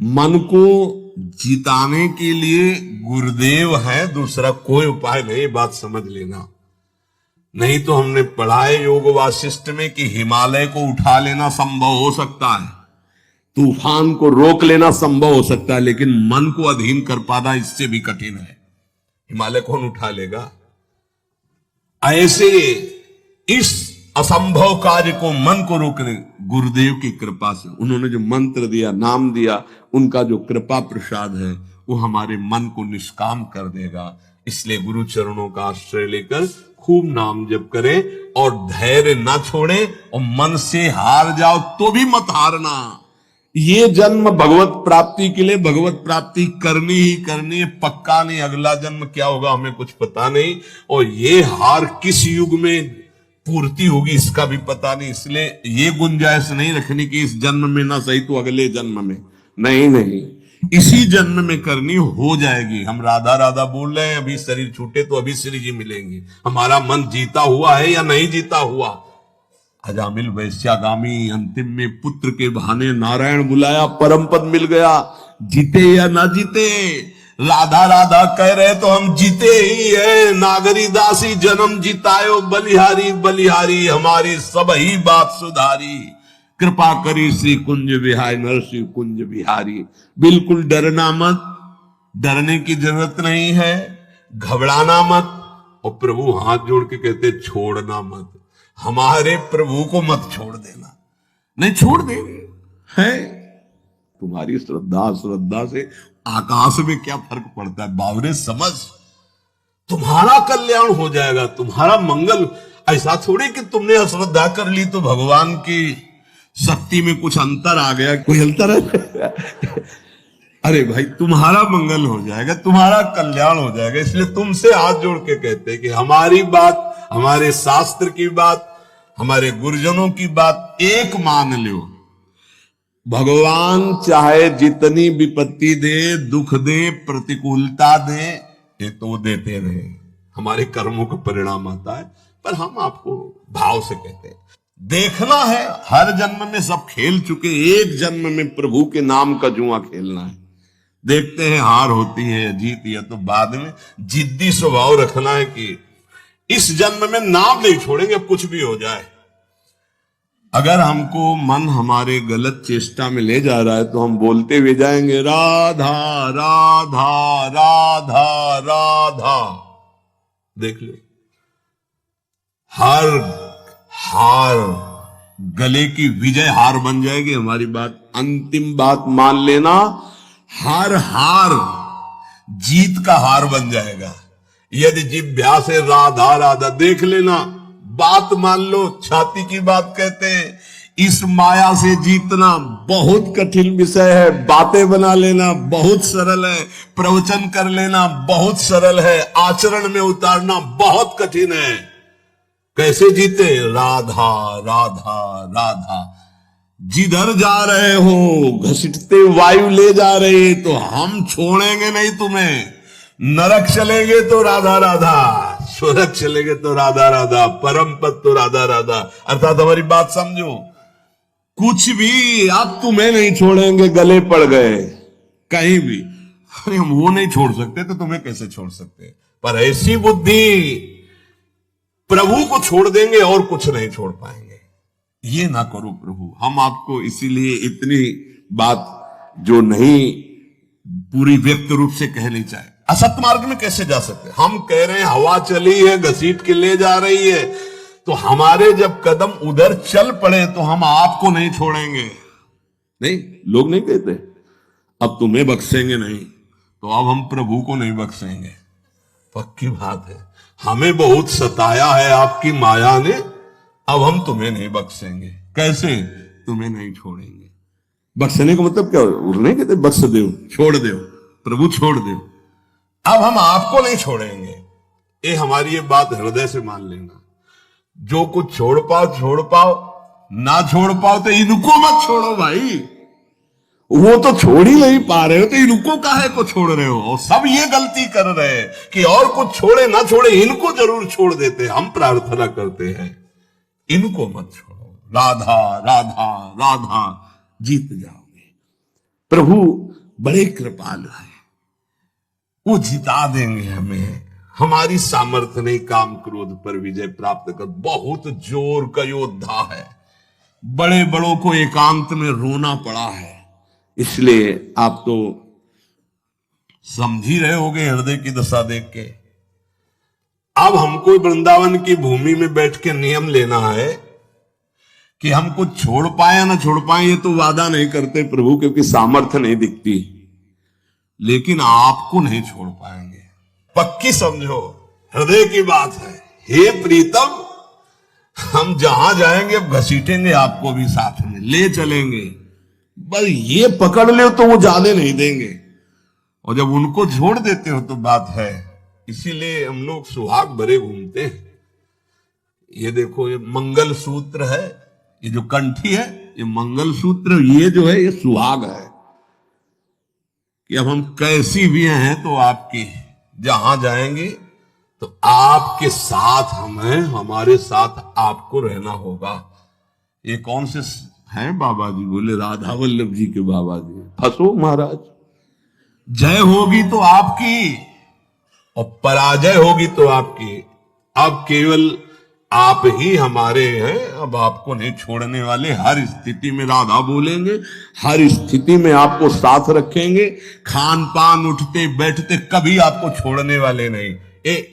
मन को जिताने के लिए गुरुदेव है, दूसरा कोई उपाय नहीं, बात समझ लेना। नहीं तो हमने पढ़ा है योग वासिष्ठ में कि हिमालय को उठा लेना संभव हो सकता है, तूफान को रोक लेना संभव हो सकता है, लेकिन मन को अधीन कर पाना इससे भी कठिन है। हिमालय कौन उठा लेगा? ऐसे इस असंभव कार्य को, मन को रोकने, गुरुदेव की कृपा से, उन्होंने जो मंत्र दिया, नाम दिया, उनका जो कृपा प्रसाद है वो हमारे मन को निष्काम कर देगा। इसलिए गुरु चरणों का आश्रय लेकर खूब नाम जप करें और धैर्य ना छोड़ें, और मन से हार जाओ तो भी मत हारना। ये जन्म भगवत प्राप्ति के लिए भगवत प्राप्ति करनी ही करनी है, पक्का नहीं अगला जन्म क्या होगा हमें कुछ पता नहीं, और ये हार किस युग में पूर्ति होगी इसका भी पता नहीं। इसलिए ये गुंजाइश नहीं रखनी कि इस जन्म में ना सही तो अगले जन्म में, नहीं नहीं, इसी जन्म में करनी हो जाएगी। हम राधा राधा बोल रहे हैं, अभी शरीर छूटे तो अभी श्री जी मिलेंगे। हमारा मन जीता हुआ है या नहीं जीता हुआ? अजामिल वैश्यागामी अंतिम में पुत्र के बहाने नारायण बुलाया, परम पद मिल गया। जीते या ना जीते, राधा राधा कह रहे तो हम जीते ही है। नागरी दासी जन्म जितायो, बलिहारी बलिहारी हमारी सब ही बात सुधारी। कृपा करी श्री कुंज विहारी, नरसिंह कुंज विहारी। बिल्कुल डरना मत, डरने की जरूरत नहीं है, घबराना मत। और प्रभु हाथ जोड़ के कहते छोड़ना मत, हमारे प्रभु को मत छोड़ देना। नहीं छोड़ देंगे, है तुम्हारी श्रद्धा से आकाश में क्या फर्क पड़ता है। बावरे समझ, तुम्हारा कल्याण हो जाएगा, तुम्हारा मंगल। ऐसा थोड़ी कि तुमने अश्रद्धा कर ली तो भगवान की शक्ति में कुछ अंतर आ गया, कोई अंतर है? अरे भाई तुम्हारा मंगल हो जाएगा, तुम्हारा कल्याण हो जाएगा। इसलिए तुमसे हाथ जोड़ के कहते हैं कि हमारी बात, हमारे शास्त्र की बात, हमारे गुरुजनों की बात एक मान लो। भगवान चाहे जितनी विपत्ति दे, दुख दे, प्रतिकूलता दे, ये तो वो देते रहे, हमारे कर्मों का परिणाम आता है। पर हम आपको भाव से कहते हैं, देखना है हर जन्म में सब खेल चुके, एक जन्म में प्रभु के नाम का जुआ खेलना है। देखते हैं हार होती है जीत, या तो बाद में जिद्दी स्वभाव रखना है कि इस जन्म में नाम नहीं छोड़ेंगे, कुछ भी हो जाए। अगर हमको मन हमारे गलत चेष्टा में ले जा रहा है तो हम बोलते हुए जाएंगे राधा राधा राधा राधा। देख लो, हर हार गले की विजय हार बन जाएगी हमारी बात। अंतिम बात मान लेना, हर हार जीत का हार बन जाएगा। यदि जिभ्या से राधा राधा, देख लेना, बात मान लो, छाती की बात कहते हैं। इस माया से जीतना बहुत कठिन विषय है, बातें बना लेना बहुत सरल है, प्रवचन कर लेना बहुत सरल है, आचरण में उतारना बहुत कठिन है। कैसे जीते? राधा राधा राधा। जिधर जा रहे हो घसीटते वायु ले जा रहे, तो हम छोड़ेंगे नहीं तुम्हें। नरक चलेंगे तो राधा राधा, स्वर्ग चलेंगे तो राधा राधा, परम पद तो राधा राधा। अर्थात हमारी बात समझो, कुछ भी अब तुम्हें नहीं छोड़ेंगे, गले पड़ गए कहीं भी। अरे हम वो नहीं छोड़ सकते तो तुम्हें कैसे छोड़ सकते? पर ऐसी बुद्धि, प्रभु को छोड़ देंगे और कुछ नहीं छोड़ पाएंगे। ये ना करो प्रभु। हम आपको इसीलिए इतनी बात जो नहीं पूरी व्यक्त रूप से कह नहीं चाहे। असत मार्ग में कैसे जा सकते? हम कह रहे हैं हवा चली है, घसीट के ले जा रही है, तो हमारे जब कदम उधर चल पड़े तो हम आपको नहीं छोड़ेंगे। नहीं, लोग नहीं कहते अब तुम्हें बख्शेंगे नहीं, तो अब हम प्रभु को नहीं बख्शेंगे। पक्की बात है, हमें बहुत सताया है आपकी माया ने, अब हम तुम्हें नहीं बख्शेंगे। कैसे? तुम्हें नहीं छोड़ेंगे। बख्शने का मतलब क्या? नहीं कहते बख्श दो, छोड़ दो, प्रभु छोड़ दो। अब हम आपको नहीं छोड़ेंगे। ये हमारी ये बात हृदय से मान लेना। जो कुछ छोड़ पाओ, ना छोड़ पाओ तो इनको मत छोड़ो भाई। वो तो छोड़ ही नहीं पा रहे हो तो इनको काहे को छोड़ रहे हो? और सब ये गलती कर रहे हैं कि और कुछ छोड़े ना छोड़े, इनको जरूर छोड़ देते। हम प्रार्थना करते हैं इनको मत छोड़ो। राधा राधा राधा, जीत जाओगे। प्रभु बड़े कृपालु हैं, वो जिता देंगे हमें। हमारी सामर्थ्य नहीं काम क्रोध पर विजय प्राप्त कर, बहुत जोर का योद्धा है। बड़े बड़ों को एकांत में रोना पड़ा है, इसलिए आप तो समझ ही रहे होगे हृदय की दशा देख के। अब हमको वृंदावन की भूमि में बैठ के नियम लेना है कि हम कुछ छोड़ पाए या ना छोड़ पाए, ये तो वादा नहीं करते प्रभु, क्योंकि सामर्थ्य नहीं दिखती, लेकिन आपको नहीं छोड़ पाएंगे, पक्की समझो, हृदय की बात है। हे प्रीतम, हम जहां जाएंगे अब घसीटेंगे आपको भी साथ में, ले चलेंगे, बस ये पकड़ ले तो वो जाने नहीं देंगे, और जब उनको छोड़ देते हो तो बात है। इसीलिए हम लोग सुहाग भरे घूमते हैं। ये देखो, ये मंगल सूत्र है, ये जो कंठी है ये मंगल सूत्र, ये जो है ये सुहाग है कि अब हम कैसी भी हैं तो आपकी, जहां जाएंगे तो आपके साथ हम हैं, हमारे साथ आपको रहना होगा। ये कौन से हैं बाबा जी? बोले राधा वल्लभ जी के बाबा जी। फंसो महाराज, जय होगी तो आपकी और पराजय होगी तो आपकी। अब केवल आप ही हमारे हैं, अब आपको नहीं छोड़ने वाले। हर स्थिति में राधा बोलेंगे, हर स्थिति में आपको साथ रखेंगे, खान पान उठते बैठते कभी आपको छोड़ने वाले नहीं।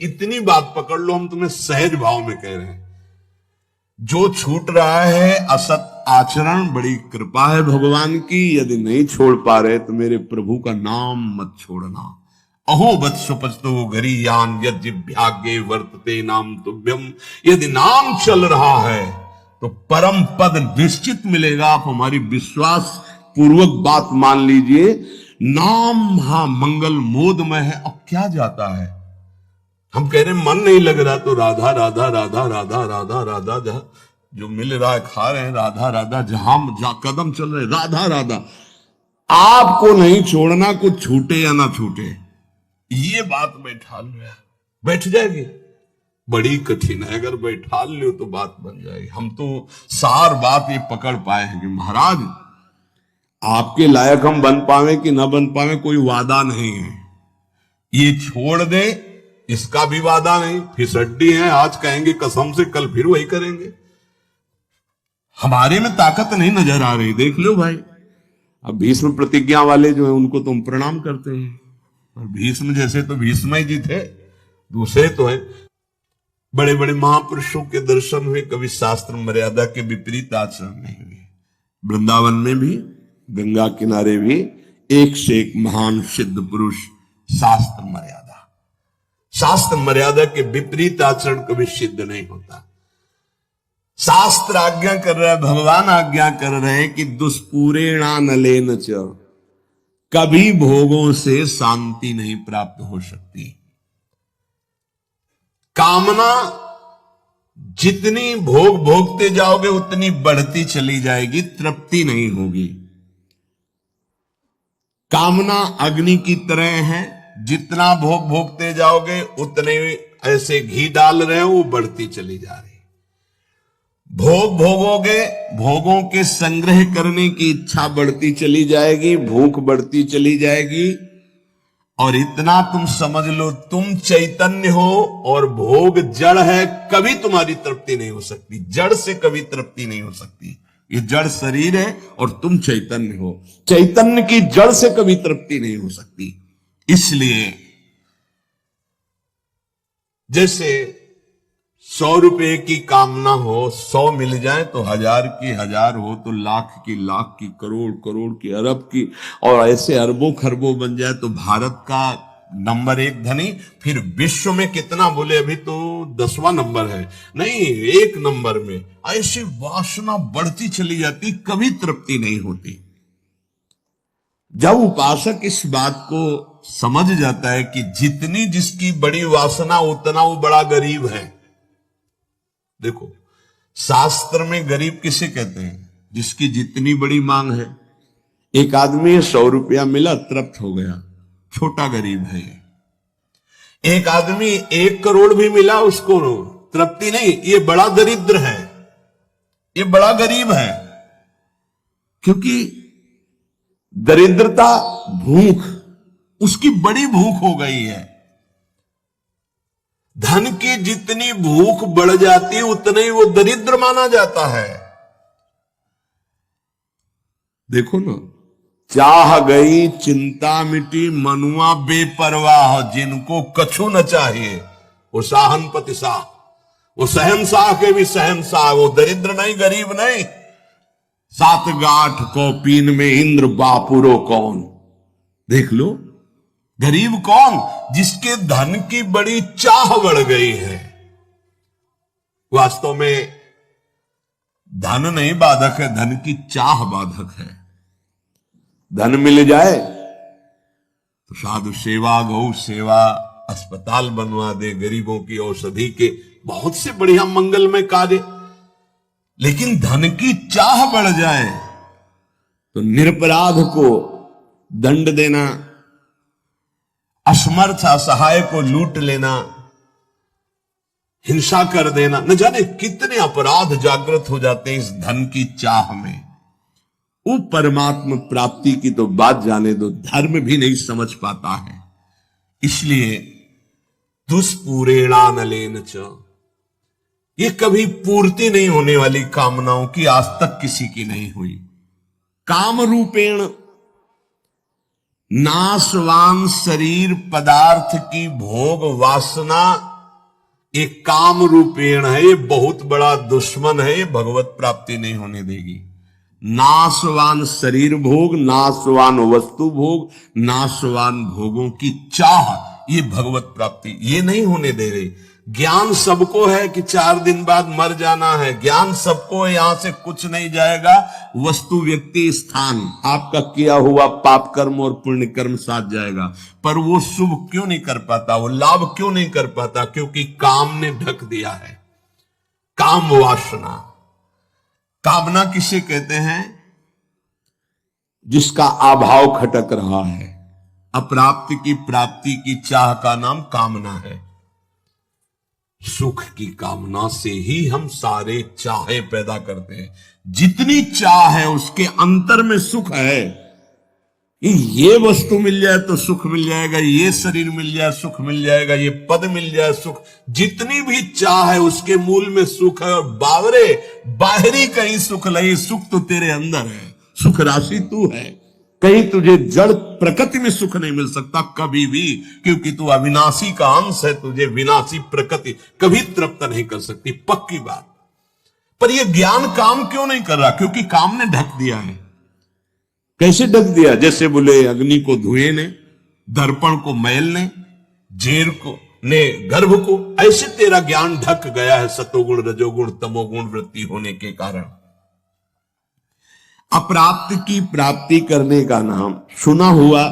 इतनी बात पकड़ लो, हम तुम्हें सहज भाव में कह रहे हैं। जो छूट रहा है असत आचरण, बड़ी कृपा है भगवान की। यदि नहीं छोड़ पा रहे तो मेरे प्रभु का नाम मत छोड़ना। अहो वत्सुपस्तो गरीयान यज्ञाग्ये वर्तते नाम तुभ्यम। यदि नाम चल रहा है तो परम पद निश्चित मिलेगा। आप हमारी विश्वास पूर्वक बात मान लीजिए। नाम महामंगल मोदमय है। अब क्या जाता है, हम कह रहे मन नहीं लग रहा तो राधा राधा राधा राधा राधा राधा, जहां जो मिल रहा है खा रहे हैं, राधा राधा, जहां कदम चल रहे राधा राधा। आपको नहीं छोड़ना, कुछ छूटे या ना छूटे, ये बात बैठा लो यार, बैठ जाएगी। बड़ी कठिन है, अगर बैठा लो तो बात बन जाएगी। हम तो सार बात ये पकड़ पाए हैं कि महाराज आपके लायक हम बन पावे कि ना बन पावे कोई वादा नहीं है। ये छोड़ दे इसका भी वादा नहीं। फिसड्डी है, आज कहेंगे कसम से, कल फिर वही करेंगे। हमारे में ताकत नहीं नजर आ रही, देख लो भाई। अब भीष्म प्रतिज्ञा वाले जो है उनको तुम प्रणाम करते हैं, और भीष्म जैसे तो भीष्म ही जी थे, दूसरे तो है। बड़े बड़े महापुरुषों के दर्शन हुए, कभी शास्त्र मर्यादा के विपरीत आचरण नहीं हुए। वृंदावन में भी, गंगा किनारे भी एक से एक महान सिद्ध पुरुष। शास्त्र मर्यादा के विपरीत आचरण कभी सिद्ध नहीं होता। शास्त्र आज्ञा कर रहा है, भगवान आज्ञा कर रहे हैं कि दुष्पूरेणानलेन च, कभी भोगों से शांति नहीं प्राप्त हो सकती। कामना जितनी भोग भोगते जाओगे उतनी बढ़ती चली जाएगी, तृप्ति नहीं होगी। कामना अग्नि की तरह है, जितना भोग भोगते जाओगे उतने ऐसे घी डाल रहे हो, वो बढ़ती चली जा रही। भोग भोगोगे, भोगों के संग्रह करने की इच्छा बढ़ती चली जाएगी, भूख बढ़ती चली जाएगी। और इतना तुम समझ लो, तुम चैतन्य हो और भोग जड़ है, कभी तुम्हारी तृप्ति नहीं हो सकती। जड़ से कभी तृप्ति नहीं हो सकती। ये जड़ शरीर है और तुम चैतन्य हो, चैतन्य की जड़ से कभी तृप्ति नहीं हो सकती। इसलिए जैसे 100 रुपए की कामना हो, 100 मिल जाए तो 1000 की, 1000 हो तो लाख की, लाख की, करोड़ करोड़ की, अरब की, और ऐसे अरबों खरबों बन जाए तो भारत का नंबर 1 धनी। फिर विश्व में कितना बोले, अभी तो 10वां नंबर है, नहीं 1 नंबर में। ऐसी वासना बढ़ती चली जाती, कभी तृप्ति नहीं होती। जब उपासक इस बात को समझ जाता है कि जितनी जिसकी बड़ी वासना उतना वो बड़ा गरीब है। देखो शास्त्र में गरीब किसे कहते हैं? जिसकी जितनी बड़ी मांग है। एक आदमी 100 रुपया मिला, तृप्त हो गया, छोटा गरीब है ये। एक आदमी 1 करोड़ भी मिला, उसको तृप्ति नहीं, ये बड़ा दरिद्र है, ये बड़ा गरीब है। क्योंकि दरिद्रता भूख, उसकी बड़ी भूख हो गई है। धन की जितनी भूख बढ़ जाती है उतना ही वो दरिद्र माना जाता है। देखो ना, चाह गई चिंता मिटी मनुआ बेपरवाह, जिनको कछु न चाहिए वो साहनपति शाह, वो शहंशाह के भी शहंशाह, वो दरिद्र नहीं गरीब नहीं। सात गांठ कौपीन में इंद्र बापुरो कौन, देख लो गरीब कौन, जिसके धन की बड़ी चाह बढ़ गई है। वास्तव में धन नहीं बाधक है, धन की चाह बाधक है। धन मिल जाए तो साधु सेवा, गौ सेवा, अस्पताल बनवा दे, गरीबों की औषधि के बहुत से बढ़िया मंगलमय कार्य, लेकिन धन की चाह बढ़ जाए तो निरपराध को दंड देना, असमर्थ असहाय को लूट लेना, हिंसा कर देना, न जाने कितने अपराध जागृत हो जाते हैं इस धन की चाह में। वो परमात्मा प्राप्ति की तो बात जाने दो, धर्म भी नहीं समझ पाता है। इसलिए दुष्पूरेणानलेन च, ये कभी पूर्ति नहीं होने वाली कामनाओं की आज तक किसी की नहीं हुई। काम रूपेण, नाशवान शरीर पदार्थ की भोग वासना एक काम रूपेण है, ये बहुत बड़ा दुश्मन है, ये भगवत प्राप्ति नहीं होने देगी। नाशवान शरीर भोग, नाशवान वस्तु भोग, नाशवान भोगों की चाह, ये भगवत प्राप्ति ये नहीं होने दे रही। ज्ञान सबको है कि 4 दिन बाद मर जाना है, ज्ञान सबको है, यहां से कुछ नहीं जाएगा, वस्तु व्यक्ति स्थान आपका किया हुआ पाप कर्म और पुण्य कर्म साथ जाएगा, पर वो शुभ क्यों नहीं कर पाता, वो लाभ क्यों नहीं कर पाता, क्योंकि काम ने ढक दिया है। काम वासना, कामना किसे कहते हैं, जिसका अभाव खटक रहा है। अप्राप्ति की प्राप्ति की चाह का नाम कामना है। सुख की कामना से ही हम सारे चाहे पैदा करते हैं। जितनी चाह है उसके अंतर में सुख है। ये वस्तु मिल जाए तो सुख मिल जाएगा, ये शरीर मिल जाए सुख मिल जाएगा, ये पद मिल जाए सुख, जितनी भी चाह है उसके मूल में सुख है। और बावरे बाहरी कहीं सुख नहीं, सुख तो तेरे अंदर है, सुख राशि तू है। कहीं तुझे जड़ प्रकृति में सुख नहीं मिल सकता कभी भी, क्योंकि तू अविनाशी का अंश है, तुझे विनाशी प्रकृति कभी तृप्त नहीं कर सकती, पक्की बात। पर यह ज्ञान काम क्यों नहीं कर रहा, क्योंकि काम ने ढक दिया है। कैसे ढक दिया, जैसे बोले अग्नि को धुएं ने, दर्पण को मैल ने, जेर को ने गर्भ को, ऐसे तेरा ज्ञान ढक गया है सतोगुण रजोगुण तमोगुण वृत्ति होने के कारण। अप्राप्त की प्राप्ति करने का नाम सुना हुआ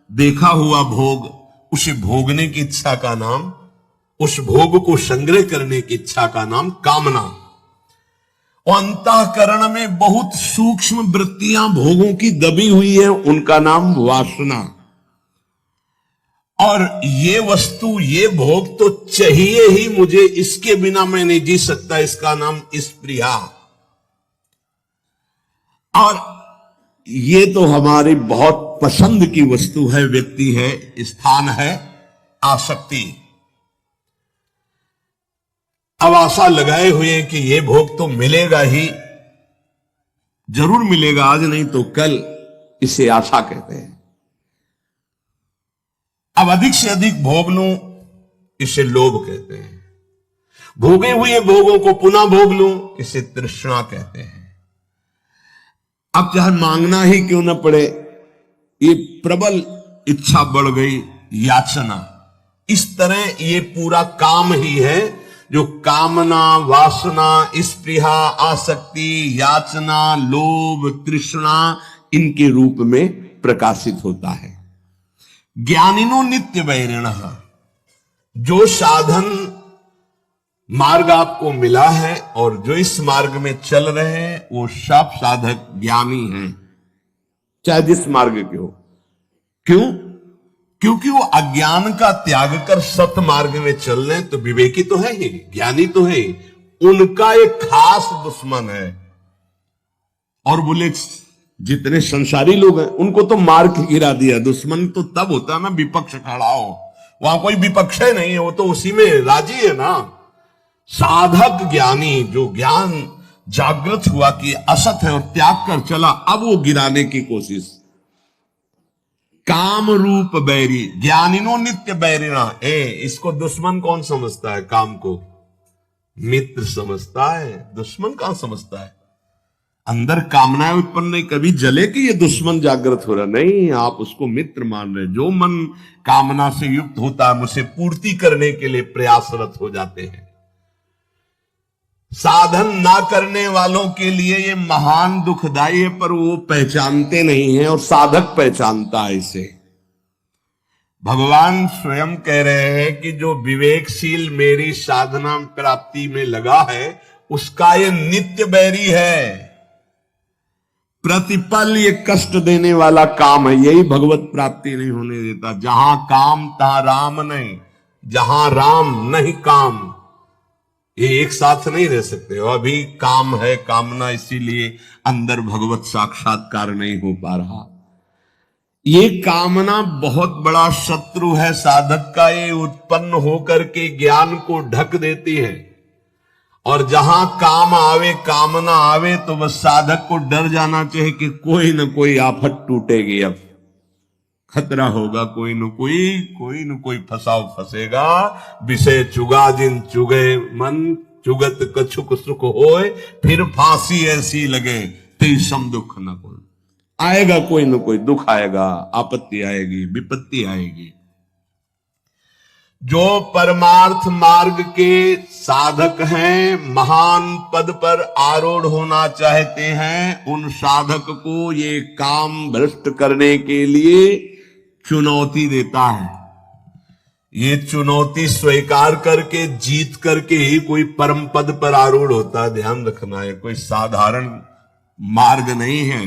देखा हुआ भोग, उसे भोगने की इच्छा का नाम, उस भोग को संग्रह करने की इच्छा का नाम कामना। और अंतःकरण में बहुत सूक्ष्म वृत्तियां भोगों की दबी हुई है, उनका नाम वासना। और ये वस्तु ये भोग तो चाहिए ही मुझे, इसके बिना मैं नहीं जी सकता, इसका नाम स्पृहा। और ये तो हमारी बहुत पसंद की वस्तु है, व्यक्ति है, स्थान है, आसक्ति। अब आशा लगाए हुए हैं कि ये भोग तो मिलेगा ही, जरूर मिलेगा, आज नहीं तो कल, इसे आशा कहते हैं। अब अधिक से अधिक भोग लूं, इसे लोभ कहते हैं। भोगे हुए भोगों को पुनः भोग लूं, इसे तृष्णा कहते हैं। अब चाहे मांगना ही क्यों न पड़े, ये प्रबल इच्छा बढ़ गई, याचना। इस तरह ये पूरा काम ही है जो कामना, वासना, स्पृहा, आसक्ति, याचना, लोभ, तृष्णा, इनके रूप में प्रकाशित होता है। ज्ञानिनो नित्य वैरिणः, जो साधन मार्ग आपको मिला है और जो इस मार्ग में चल रहे हैं वो सब साधक ज्ञानी हैं, चाहे जिस मार्ग के हो। क्यों? क्योंकि वो अज्ञान का त्याग कर सत मार्ग में चल रहे हैं, तो विवेकी तो है ही, ज्ञानी तो है ही। उनका एक खास दुश्मन है। और बोले जितने संसारी लोग हैं उनको तो मार के गिरा दिया। दुश्मन तो तब होता है ना विपक्ष खड़ा हो, वहां कोई विपक्ष है नहीं है, वो तो उसी में राजी है ना। साधक ज्ञानी जो ज्ञान जागृत हुआ कि असत है और त्याग कर चला, अब वो गिराने की कोशिश। काम रूप बैरी ज्ञानिनो नित्य बैरिणा। इसको दुश्मन कौन समझता है? काम को मित्र समझता है, दुश्मन कहां समझता है? अंदर कामनाएं उत्पन्न नहीं, कभी जले कि ये दुश्मन जागृत हो रहा, नहीं, आप उसको मित्र मान रहे। जो मन कामना से युक्त होता है उसे पूर्ति करने के लिए प्रयासरत हो जाते हैं। साधन ना करने वालों के लिए ये महान दुखदाई है, पर वो पहचानते नहीं है और साधक पहचानता है इसे। भगवान स्वयं कह रहे हैं कि जो विवेकशील मेरी साधना प्राप्ति में लगा है उसका ये नित्य बैरी है। प्रतिपल ये कष्ट देने वाला काम है, यही भगवत प्राप्ति नहीं होने देता। जहां काम तहां राम नहीं, जहां राम नहीं काम, ये एक साथ नहीं रह सकते। अभी काम है कामना, इसीलिए अंदर भगवत साक्षात्कार नहीं हो पा रहा। ये कामना बहुत बड़ा शत्रु है साधक का। ये उत्पन्न होकर के ज्ञान को ढक देती है, और जहां काम आवे कामना आवे तो बस साधक को डर जाना चाहिए कि कोई न कोई आफत टूटेगी, अब खतरा होगा, कोई न कोई फसाव फंसेगा। विषय चुगा जिन चुगे मन, चुगत कछुक सुख होए, फिर फांसी ऐसी लगे ते सम दुख न कोई। आएगा कोई न कोई दुख आएगा, आपत्ति आएगी, विपत्ति आएगी। जो परमार्थ मार्ग के साधक हैं, महान पद पर आरूढ़ होना चाहते हैं, उन साधक को ये काम भ्रष्ट करने के लिए चुनौती देता है। ये चुनौती स्वीकार करके जीत करके ही कोई परम पद पर आरूढ़ होता है। ध्यान रखना है, कोई साधारण मार्ग नहीं है।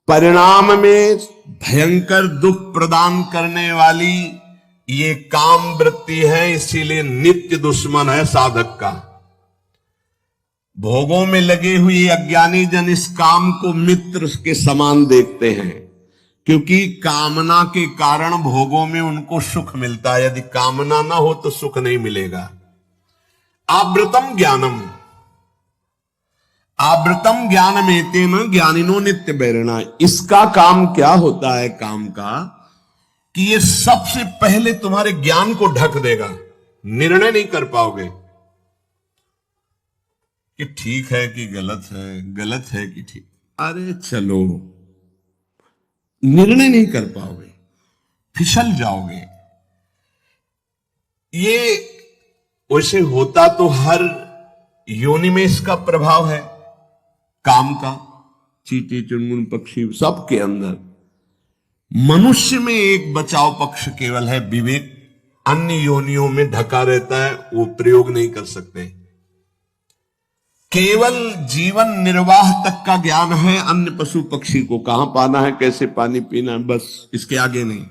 परिणाम में भयंकर दुख प्रदान करने वाली ये काम वृत्ति है, इसीलिए नित्य दुश्मन है साधक का। भोगों में लगे हुए अज्ञानी जन इस काम को मित्र के समान देखते हैं, क्योंकि कामना के कारण भोगों में उनको सुख मिलता है। यदि कामना ना हो तो सुख नहीं मिलेगा। आवृतम ज्ञानम, आवृतम ज्ञानम एतेन ज्ञानिनो नित्य बैरिणा। इसका काम क्या होता है? काम का कि ये सबसे पहले तुम्हारे ज्ञान को ढक देगा। निर्णय नहीं कर पाओगे कि ठीक है कि गलत है, गलत है कि ठीक। अरे चलो, निर्णय नहीं कर पाओगे, फिसल जाओगे। ये वैसे होता तो हर योनि में इसका प्रभाव है, काम का। चींटी चुनमुन पक्षी सबके अंदर। मनुष्य में एक बचाव पक्ष केवल है, विवेक। अन्य योनियों में ढका रहता है, वो प्रयोग नहीं कर सकते। केवल जीवन निर्वाह तक का ज्ञान है। अन्य पशु पक्षी को कहां पाना है, कैसे पानी पीना है, बस इसके आगे नहीं।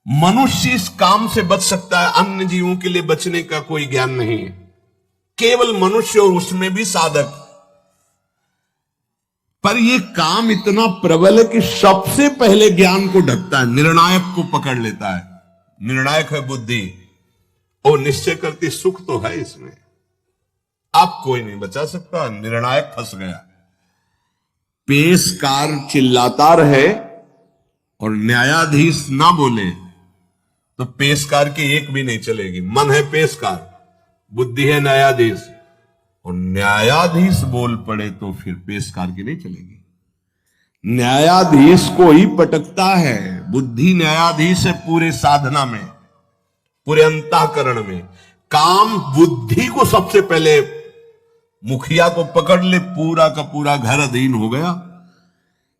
मनुष्य इस काम से बच सकता है, अन्य जीवों के लिए बचने का कोई ज्ञान नहीं है। केवल मनुष्य, और उसमें भी साधक। पर यह काम इतना प्रबल है कि सबसे पहले ज्ञान को ढकता है, निर्णायक को पकड़ लेता है। निर्णायक है बुद्धि, और निश्चय करती सुख तो है इसमें। आप कोई नहीं बचा सकता, निर्णायक फंस गया। पेशकार चिल्लाता रहे और न्यायाधीश ना बोले तो पेशकार की एक भी नहीं चलेगी। मन है पेशकार, बुद्धि है न्यायाधीश, और न्यायाधीश बोल पड़े तो फिर पेशकार की नहीं चलेगी। न्यायाधीश को ही पटकता है। बुद्धि न्यायाधीश है पूरे साधना में, पूरे अंतःकरण में। काम बुद्धि को सबसे पहले, मुखिया को पकड़ ले, पूरा का पूरा घर अधीन हो गया।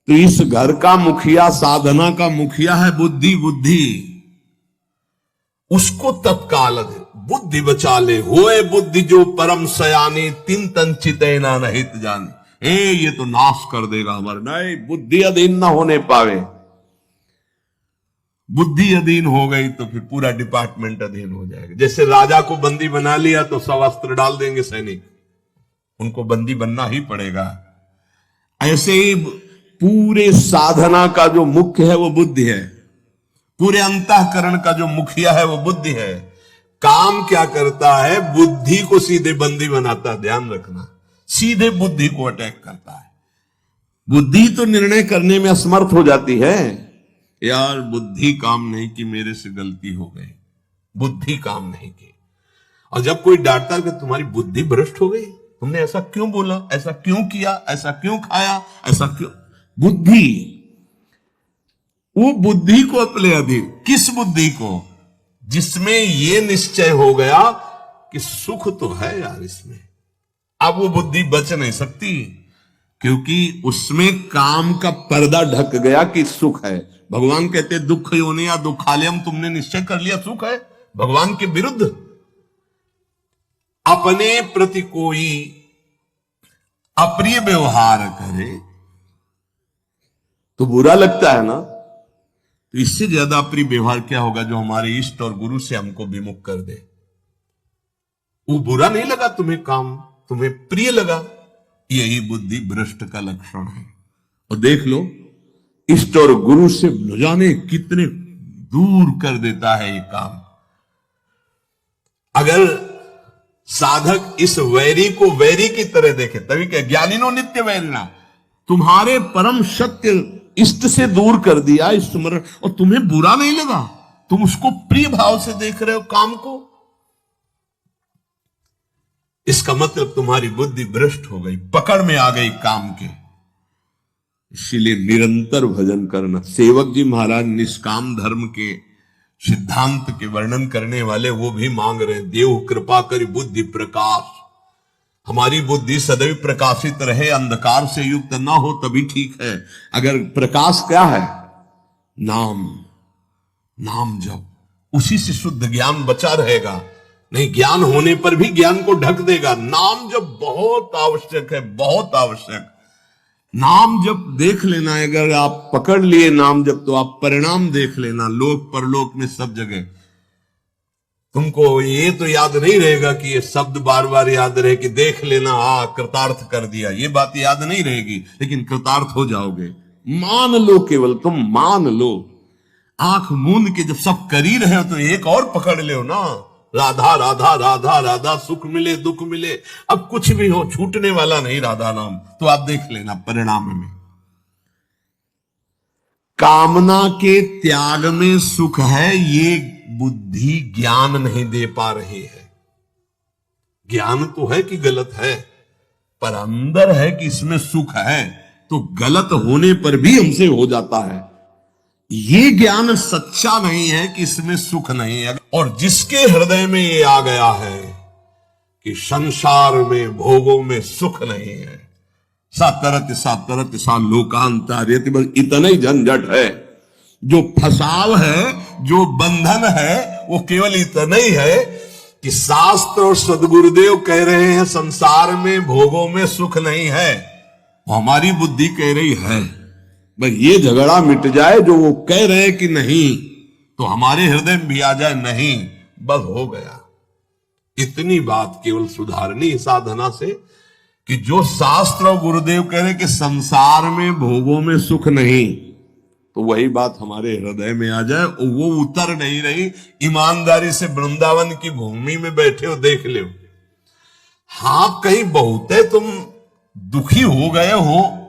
तो इस घर का मुखिया, साधना का मुखिया है बुद्धि। बुद्धि उसको तत्काल बुद्धि बचा ले। होए बुद्धि जो परम सयानी, तिन तन चितैना नहित जानी। ये तो नाश कर देगा हमारे। नहीं, बुद्धि अधीन ना होने पावे। बुद्धि अधीन हो गई तो फिर पूरा डिपार्टमेंट अधीन हो जाएगा। जैसे राजा को बंदी बना लिया तो सब अस्त्र डाल देंगे सैनिक, उनको बंदी बनना ही पड़ेगा। ऐसे ही पूरे साधना का जो मुख्य है वो बुद्धि है, पूरे अंतःकरण का जो मुखिया है वो बुद्धि है। काम क्या करता है? बुद्धि को सीधे बंदी बनाता है, ध्यान रखना, सीधे बुद्धि को अटैक करता है। बुद्धि तो निर्णय करने में असमर्थ हो जाती है, यार बुद्धि काम नहीं की, मेरे से गलती हो गई, बुद्धि काम नहीं की। और जब कोई डांटता कि तुम्हारी बुद्धि भ्रष्ट हो गई, तुमने ऐसा क्यों बोला, ऐसा क्यों किया, ऐसा क्यों खाया, ऐसा क्यों, बुद्धि, वो बुद्धि को अपने अधीन, किस बुद्धि को? जिसमें ये निश्चय हो गया कि सुख तो है यार इसमें। अब वो बुद्धि बच नहीं सकती, क्योंकि उसमें काम का पर्दा ढक गया कि सुख है। भगवान कहते दुख योनि या दुखालयम, तुमने निश्चय कर लिया सुख है, भगवान के विरुद्ध। अपने प्रति कोई अप्रिय व्यवहार करे तो बुरा लगता है ना, तो इससे ज्यादा अप्रिय व्यवहार क्या होगा जो हमारे इष्ट और गुरु से हमको विमुख कर दे। वो बुरा नहीं लगा तुम्हें, काम तुम्हें प्रिय लगा, यही बुद्धि भ्रष्ट का लक्षण है। और देख लो इष्ट और गुरु से न जाने कितने दूर कर देता है ये काम। अगर साधक इस वैरी को वैरी की तरह देखे, तभी क्या ज्ञानिनो नित्य वैरिणा, तुम्हारे परम सत्य इष्ट से दूर कर दिया स्मरण, और तुम्हें बुरा नहीं लगा, तुम उसको प्रिय भाव से देख रहे हो काम को, इसका मतलब तुम्हारी बुद्धि भ्रष्ट हो गई, पकड़ में आ गई काम के। इसीलिए निरंतर भजन करना। सेवक जी महाराज निष्काम धर्म के सिद्धांत के वर्णन करने वाले वो भी मांग रहे, देव कृपा करी बुद्धि प्रकाश, हमारी बुद्धि सदैव प्रकाशित रहे, अंधकार से युक्त ना हो तभी ठीक है। अगर प्रकाश क्या है? नाम, नाम जप, उसी से शुद्ध ज्ञान बचा रहेगा। नहीं, ज्ञान होने पर भी ज्ञान को ढक देगा। नाम जप बहुत आवश्यक है, बहुत आवश्यक। नाम जप देख लेना, अगर आप पकड़ लिए नाम जप तो आप परिणाम देख लेना, लोक परलोक में सब जगह। तुमको ये तो याद नहीं रहेगा कि ये शब्द बार बार याद रहे कि देख लेना, हाँ कृतार्थ कर दिया, ये बात याद नहीं रहेगी, लेकिन कृतार्थ हो जाओगे। मान लो, केवल तुम मान लो, आंख मूंद के जब सब कर ही रहे हो तो एक और पकड़ लो ना, राधा राधा राधा राधा, सुख मिले दुख मिले, अब कुछ भी हो छूटने वाला नहीं राधा नाम, तो आप देख लेना परिणाम में। कामना के त्याग में सुख है, ये बुद्धि ज्ञान नहीं दे पा रही है। ज्ञान तो है कि गलत है, पर अंदर है कि इसमें सुख है, तो गलत होने पर भी हमसे हो जाता है। ये ज्ञान सच्चा नहीं है कि इसमें सुख नहीं है। और जिसके हृदय में ये आ गया है कि संसार में भोगों में सुख नहीं है, सातरत सा लोकांतरित, बस इतना ही झंझट है। जो फसाव है, जो बंधन है, वो केवल इतना ही है कि शास्त्र और सदगुरुदेव कह रहे हैं संसार में भोगों में सुख नहीं है, हमारी बुद्धि कह रही है। बस ये झगड़ा मिट जाए, जो वो कह रहे हैं कि नहीं, तो हमारे हृदय में भी आ जाए नहीं, बस हो गया। इतनी बात केवल सुधारनी साधना से कि जो शास्त्र और गुरुदेव कह रहे कि संसार में भोगों में सुख नहीं, तो वही बात हमारे हृदय में आ जाए। वो उतर नहीं रही। ईमानदारी से वृंदावन की भूमि में बैठे हो, देख लो, हाँ कहीं बहुत है तुम दुखी हो गए हो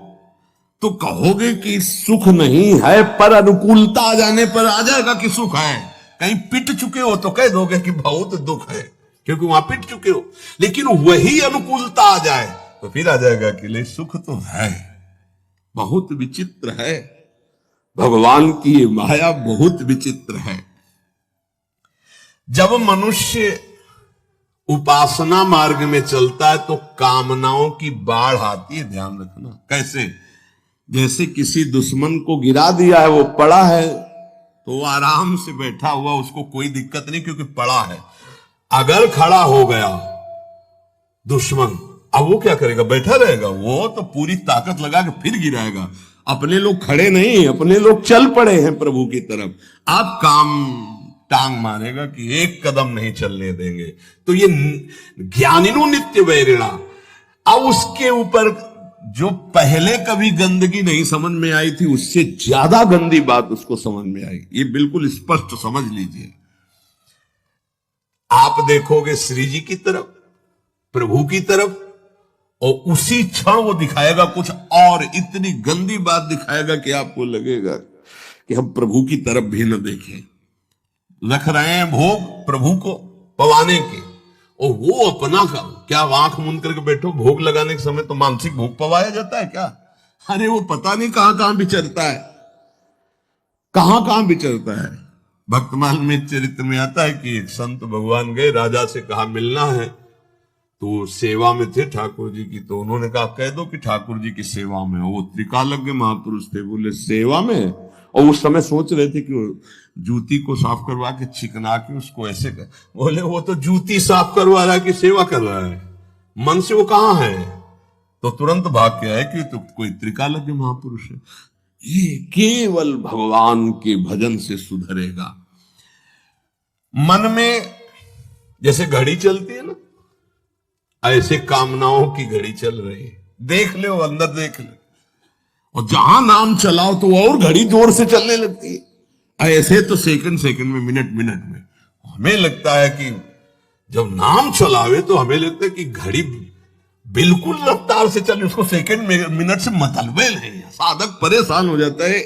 तो कहोगे कि सुख नहीं है, पर अनुकूलता आ जाने पर आ जाएगा कि सुख है। कहीं पिट चुके हो तो कह दोगे कि बहुत दुख है, क्योंकि वहां पिट चुके हो। लेकिन वही अनुकूलता आ जाए तो फिर आ जाएगा कि ले सुख तो है। बहुत विचित्र है, भगवान की ये माया बहुत विचित्र है। जब मनुष्य उपासना मार्ग में चलता है तो कामनाओं की बाढ़ आती है, ध्यान रखना। कैसे? जैसे किसी दुश्मन को गिरा दिया है, वो पड़ा है तो वो आराम से बैठा हुआ, उसको कोई दिक्कत नहीं क्योंकि पड़ा है। अगर खड़ा हो गया दुश्मन, अब वो क्या करेगा? बैठा रहेगा? वो तो पूरी ताकत लगा के फिर गिराएगा। अपने लोग खड़े नहीं, अपने लोग चल पड़े हैं प्रभु की तरफ, आप काम टांग मारेगा कि एक कदम नहीं चलने देंगे। तो ये ज्ञानिनो नित्य वैरिणा। अब उसके ऊपर जो पहले कभी गंदगी नहीं समझ में आई थी उससे ज्यादा गंदी बात उसको समझ में आई। ये बिल्कुल स्पष्ट समझ लीजिए। आप देखोगे श्री जी की तरफ, प्रभु की तरफ, और उसी क्षण वो दिखाएगा कुछ और इतनी गंदी बात दिखाएगा कि आपको लगेगा कि हम प्रभु की तरफ भी न देखें। रख रहे हैं भोग प्रभु को पवाने के, और वो अपना काम, क्या आंख मूंद करके बैठो, भोग लगाने के समय तो मानसिक भोग पवाया जाता है क्या? अरे वो पता नहीं कहां कहां विचरता है, कहां कहां विचरता है। भक्तमाल में चरित्र में आता है कि एक संत भगवान गए, राजा से कहा मिलना है, तो सेवा में थे ठाकुर जी की, तो उन्होंने कहा कह दो कि ठाकुर जी की सेवा में। वो त्रिकालज्ञ महापुरुष थे, बोले सेवा में? और उस समय सोच रहे थे कि जूती को साफ करवा के चिकना के उसको ऐसे कर, बोले वो तो जूती साफ करवा रहा है कि सेवा कर रहा है, मन से वो कहां है? तो तुरंत भाग के आए कि तो कोई त्रिकालज्ञ महापुरुष है। ये केवल भगवान के भजन से सुधरेगा। मन में जैसे घड़ी चलती है ना, ऐसे कामनाओं की घड़ी चल रही है, देख ले अंदर देख ले, और जहां नाम चलाओ तो और घड़ी जोर से चलने लगती है। ऐसे तो सेकंड सेकंड में, मिनट मिनट में। हमें लगता है कि जब नाम चलावे तो हमें लगता है कि घड़ी बिल्कुल रफ्तार से चले, उसको सेकंड मिनट से मतलबे नहीं। साधक परेशान हो जाता है,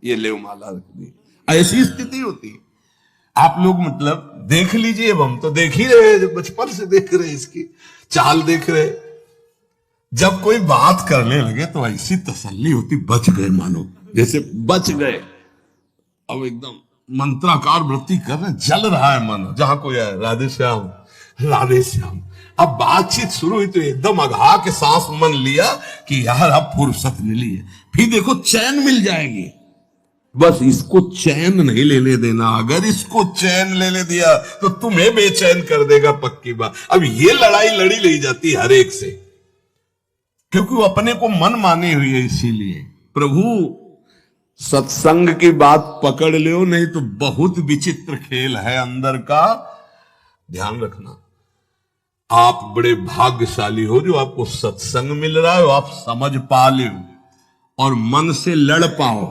ये ले माला रख दी, ऐसी स्थिति होती है। आप लोग मतलब देख लीजिए, अब हम तो देख ही रहे, बचपन से देख रहे, इसकी चाल देख रहे। जब कोई बात करने लगे तो ऐसी तसल्ली होती, बच गए, मानो जैसे बच गए। अब एकदम मंत्राकार वृत्ति कर रहे, जल रहा है मन, जहां कोई है राधे श्याम राधे श्याम। अब बातचीत शुरू हुई तो एकदम अघा के सांस मन लिया कि यार अब फुर्सत मिली है, फिर देखो चैन मिल जाएगी। बस इसको चैन नहीं लेने देना, अगर इसको चैन लेने दिया तो तुम्हें बेचैन कर देगा, पक्की बात। अब ये लड़ाई लड़ी ले जाती हर एक से, क्योंकि वो अपने को मन मानी हुई है। इसीलिए प्रभु सत्संग की बात पकड़ लो, नहीं तो बहुत विचित्र खेल है अंदर का। ध्यान रखना, आप बड़े भाग्यशाली हो जो आपको सत्संग मिल रहा है, आप समझ पा लो और मन से लड़ पाओ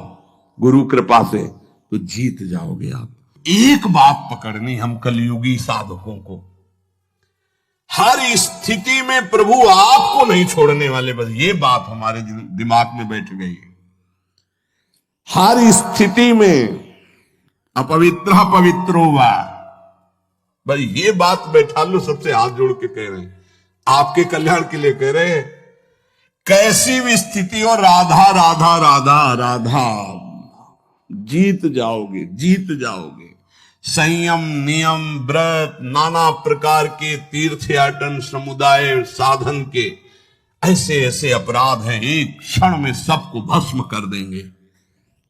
गुरु कृपा से, तो जीत जाओगे आप। एक बात पकड़नी हम कलयुगी साधकों को, हर स्थिति में प्रभु आपको नहीं छोड़ने वाले, बस ये बात हमारे दिमाग में बैठ गई है। हर स्थिति में अपवित्र पवित्रो वा, बस ये बात बैठा लो, सबसे हाथ जोड़ के कह रहे हैं, आपके कल्याण के लिए कह रहे हैं। कैसी भी स्थिति हो, राधा राधा राधा राधा, जीत जाओगे, जीत जाओगे। संयम, नियम, व्रत, नाना प्रकार के तीर्थयाटन, समुदाय साधन के ऐसे ऐसे अपराध हैं, एक क्षण में सबको भस्म कर देंगे।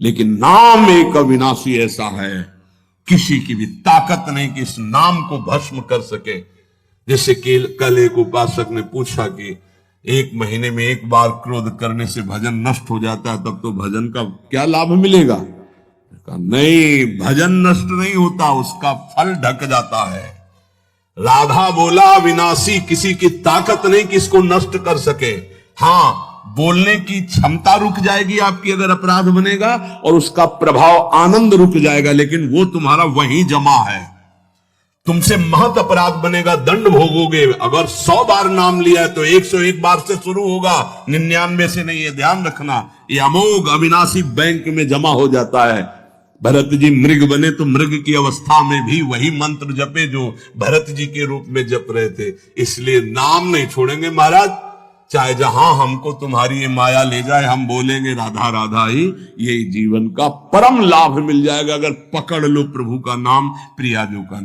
लेकिन नाम एक अविनाशी ऐसा है, किसी की भी ताकत नहीं कि इस नाम को भस्म कर सके। जैसे कि कल एक उपासक ने पूछा कि एक महीने में एक बार क्रोध करने से भजन नष्ट हो जाता है, तब तो भजन का क्या लाभ मिलेगा? नहीं, भजन नष्ट नहीं होता, उसका फल ढक जाता है। राधा बोला विनाशी, किसी की ताकत नहीं कि इसको नष्ट कर सके। हाँ, बोलने की क्षमता रुक जाएगी आपकी अगर अपराध बनेगा, और उसका प्रभाव आनंद रुक जाएगा, लेकिन वो तुम्हारा वहीं जमा है। तुमसे महत अपराध बनेगा, दंड भोगोगे। अगर 100 बार नाम लिया है तो 101 बार से शुरू होगा, 99 से नहीं। ये ध्यान रखना, ये अमोघ अविनाशी बैंक में जमा हो जाता है। भरत जी मृग बने तो मृग की अवस्था में भी वही मंत्र जपे जो भरत जी के रूप में जप रहे थे। इसलिए नाम नहीं छोड़ेंगे महाराज, चाहे जहां हमको तुम्हारी ये माया ले जाए, हम बोलेंगे राधा राधा ही। ये जीवन का परम लाभ मिल जाएगा अगर पकड़ लो प्रभु का नाम, प्रियाजू का नाम।